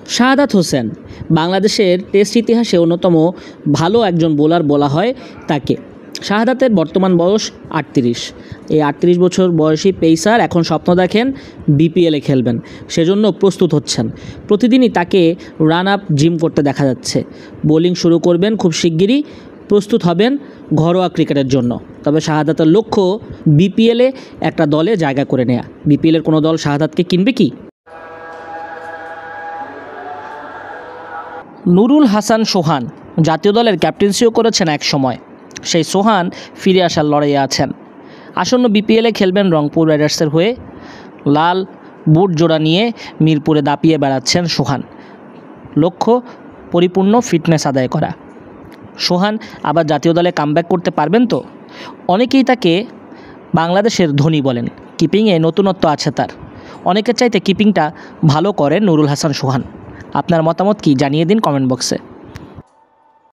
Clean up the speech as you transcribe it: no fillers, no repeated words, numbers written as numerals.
শাহাদাত হোসেন বাংলাদেশের টেস্ট ইতিহাসে অন্যতম ভালো একজন বোলার বলা হয় তাকে। শাহাদাতের বর্তমান বয়স ৩৮। এই ৩৮ বছর বয়সী পেসার এখন স্বপ্ন দেখেন বিপিএলে খেলবেন, সেজন্য প্রস্তুত হচ্ছেন। প্রতিদিনই তাকে রান আপ জিম করতে দেখা যাচ্ছে। বোলিং শুরু করবেন খুব শিগগিরই, প্রস্তুত হবেন ঘরোয়া ক্রিকেটের জন্য। তবে শাহাদাতের লক্ষ্য বিপিএলে একটা দলে জায়গা করে নেয়া। বিপিএলের কোনো দল শাহাদাতকে কিনবে কি? নুরুল হাসান সোহান জাতীয় দলের ক্যাপ্টেন্সিও করেছেন এক সময়। সেই সোহান ফিরে আসার লড়াইয়ে আছেন। আসন্ন বিপিএলে খেলবেন রংপুর রাইডার্সের হয়ে। লাল বুট জোড়া নিয়ে মিরপুরে দাপিয়ে বেড়াচ্ছেন সোহান। লক্ষ্য পরিপূর্ণ ফিটনেস আদায় করা। সোহান আবার জাতীয় দলে কামব্যাক করতে পারবেন তো? অনেকেই তাকে বাংলাদেশের ধোনি বলেন। কিপিংয়ে নতুনত্ব আছে তার। অনেকের চাইতে কিপিংটা ভালো করেন নুরুল হাসান সোহান। আপনার মতামত কি জানিয়ে দিন কমেন্ট বক্সে।